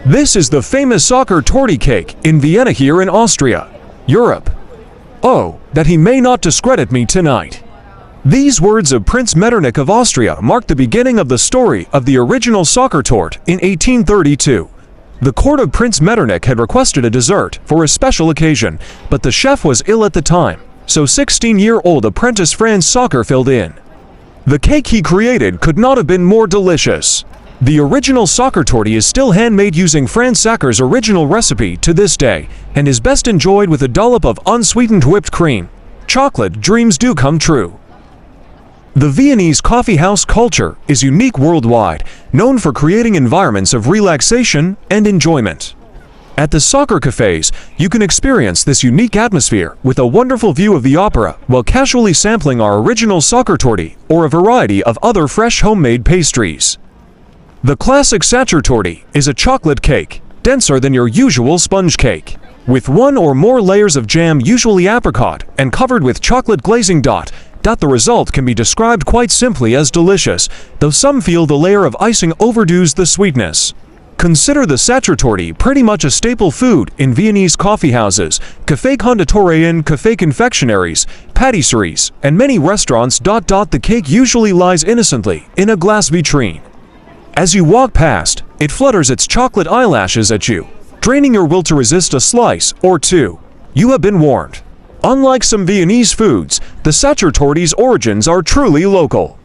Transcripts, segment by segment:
This is the famous Sacher Torte cake in Vienna here in Austria, Europe. Oh, that he may not discredit me tonight. These words of Prince Metternich of Austria mark the beginning of the story of the original Sacher Torte in 1832. The court of Prince Metternich had requested a dessert for a special occasion, but the chef was ill at the time, so 16-year-old apprentice Franz Sacher filled in. The cake he created could not have been more delicious. The original Sacher Torte is still handmade using Franz Sacher's original recipe to this day, and is best enjoyed with a dollop of unsweetened whipped cream. Chocolate dreams do come true. The Viennese coffee house culture is unique worldwide, known for creating environments of relaxation and enjoyment. At the Sacher cafes, you can experience this unique atmosphere with a wonderful view of the opera while casually sampling our original Sacher Torte or a variety of other fresh homemade pastries. The classic Sacher Torte is a chocolate cake, denser than your usual sponge cake, with one or more layers of jam, usually apricot, and covered with chocolate glazing. The result can be described quite simply as delicious, though some feel the layer of icing overdoes the sweetness. Consider the Sacher Torte pretty much a staple food in Viennese coffeehouses, café conditorien, café confectionaries, pâtisseries, and many restaurants. The cake usually lies innocently in a glass vitrine. As you walk past, it flutters its chocolate eyelashes at you, draining your will to resist a slice or two. You have been warned. Unlike some Viennese foods, the Sacher Torte's origins are truly local.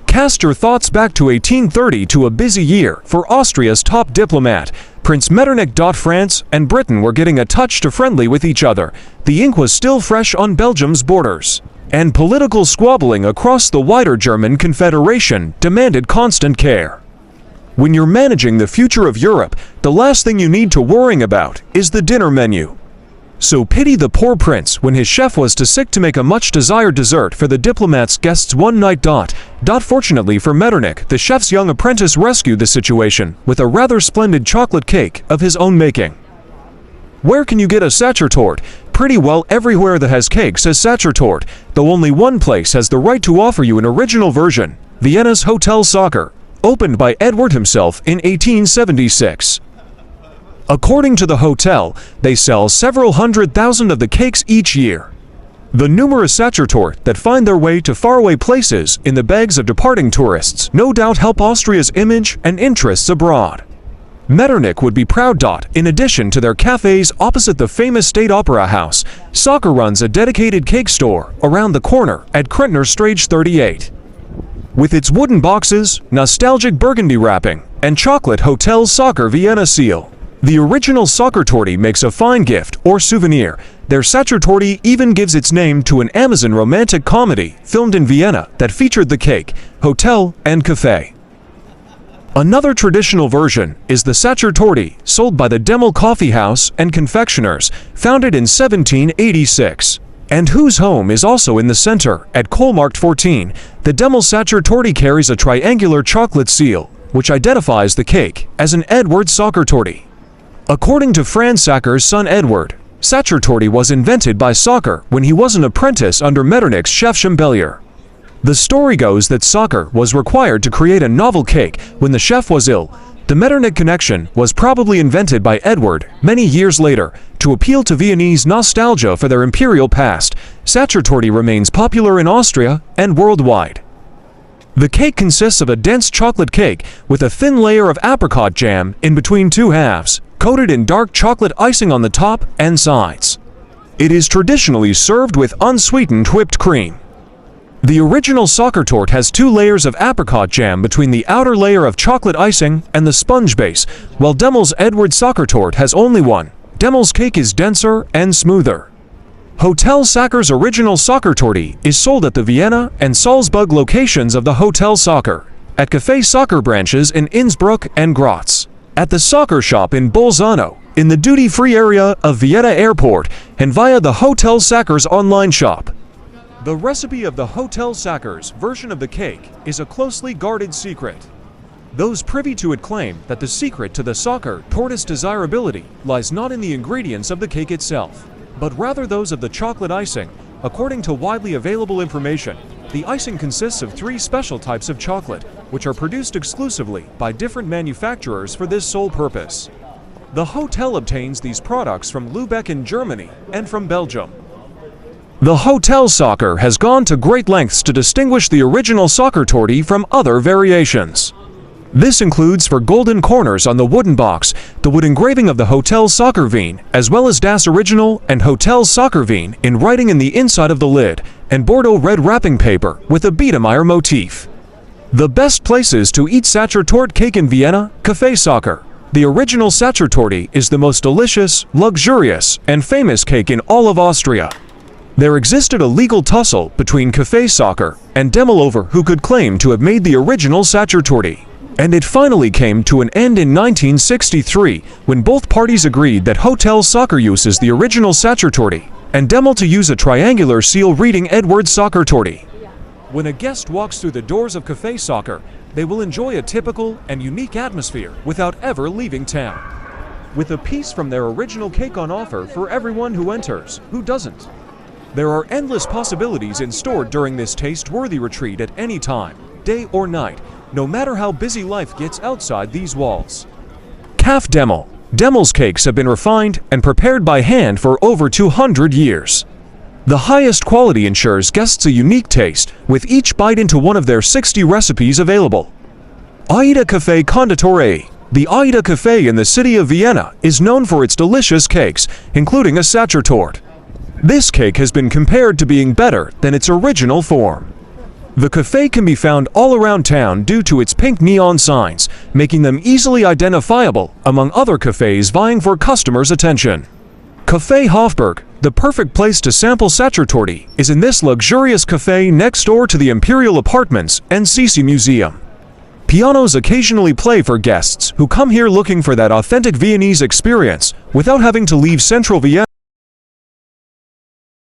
Cast your thoughts back to 1830 to a busy year for Austria's top diplomat, Prince Metternich. France and Britain were getting a touch too friendly with each other. The ink was still fresh on Belgium's borders, and political squabbling across the wider German Confederation demanded constant care. When you're managing the future of Europe, the last thing you need to worry about is the dinner menu. So pity the poor prince when his chef was too sick to make a much-desired dessert for the diplomat's guests one night. Fortunately for Metternich, the chef's young apprentice rescued the situation with a rather splendid chocolate cake of his own making. Where can you get a Sacher Torte? Pretty well everywhere that has cakes says Sacher Torte, though only one place has the right to offer you an original version: Vienna's Hotel Sacher, opened by Edward himself in 1876. According to the hotel, they sell several 100,000 of the cakes each year. The numerous Sacher Torte that find their way to faraway places in the bags of departing tourists no doubt help Austria's image and interests abroad. Metternich would be proud. In addition to their cafes opposite the famous State Opera House, Sacher runs a dedicated cake store around the corner at Krentnerstraße 38. With its wooden boxes, nostalgic burgundy wrapping, and chocolate Hotel Sacher Vienna seal, the original Sacher Torte makes a fine gift or souvenir. Their Sacher Torte even gives its name to an Amazon romantic comedy filmed in Vienna that featured the cake, hotel, and cafe. Another traditional version is the Sacher Torte, sold by the Demel Coffee House and Confectioners, founded in 1786. And whose home is also in the center, at Kohlmarkt 14. The Demel Sacher Torte carries a triangular chocolate seal, which identifies the cake as an Edward Sacher Torte. According to Franz Sacher's son Edward, Sacher Torte was invented by Sacher when he was an apprentice under Metternich's chef Chambellier. The story goes that Sacher was required to create a novel cake when the chef was ill. The Metternich connection was probably invented by Edward many years later to appeal to Viennese nostalgia for their imperial past. Sacher Torte remains popular in Austria and worldwide. The cake consists of a dense chocolate cake with a thin layer of apricot jam in between two halves, coated in dark chocolate icing on the top and sides. It is traditionally served with unsweetened whipped cream. The original Sacher Torte has two layers of apricot jam between the outer layer of chocolate icing and the sponge base, while Demel's Edward Sacher Torte has only one. Demel's cake is denser and smoother. Hotel Sacher's original Sacher Torte is sold at the Vienna and Salzburg locations of the Hotel Sacher, at Café Sacher branches in Innsbruck and Graz, at the Sacher shop in Bolzano, in the duty-free area of Vienna Airport, and via the Hotel Sacher's online shop. The recipe of the Hotel Sacher's version of the cake is a closely guarded secret. Those privy to it claim that the secret to the Sacher Torte's desirability lies not in the ingredients of the cake itself, but rather those of the chocolate icing. According to widely available information, the icing consists of 3 special types of chocolate, which are produced exclusively by different manufacturers for this sole purpose. The hotel obtains these products from Lübeck in Germany and from Belgium. The Hotel Sacher has gone to great lengths to distinguish the original Sacher torte from other variations. This includes for golden corners on the wooden box, the wood engraving of the Hotel Sacher Wien, as well as Das Original and Hotel Sacher Wien in writing in the inside of the lid, and Bordeaux red wrapping paper with a Biedermeier motif. The best places to eat Sacher torte cake in Vienna, Café Sacher. The original Sacher torte is the most delicious, luxurious, and famous cake in all of Austria. There existed a legal tussle between Café Sacher and Demolover, who could claim to have made the original Sacher torte. And it finally came to an end in 1963 when both parties agreed that Hotel Sacher uses the original Sacher torte and Demel to use a triangular seal reading Edward Sacher torte. When a guest walks through the doors of Café Sacher, they will enjoy a typical and unique atmosphere without ever leaving town. With a piece from their original cake on offer for everyone who enters, who doesn't. There are endless possibilities in store during this taste-worthy retreat at any time, day or night, no matter how busy life gets outside these walls. Kaff Demel. Demel's cakes have been refined and prepared by hand for over 200 years. The highest quality ensures guests a unique taste, with each bite into one of their 60 recipes available. Aida Café Conditore. The Aida Café in the city of Vienna is known for its delicious cakes, including a Sacher torte. This cake has been compared to being better than its original form. The cafe can be found all around town due to its pink neon signs, making them easily identifiable among other cafes vying for customers' attention. Café Hofburg, the perfect place to sample Sacher torte, is in this luxurious cafe next door to the Imperial Apartments and Sisi Museum. Pianos occasionally play for guests who come here looking for that authentic Viennese experience without having to leave central Vienna.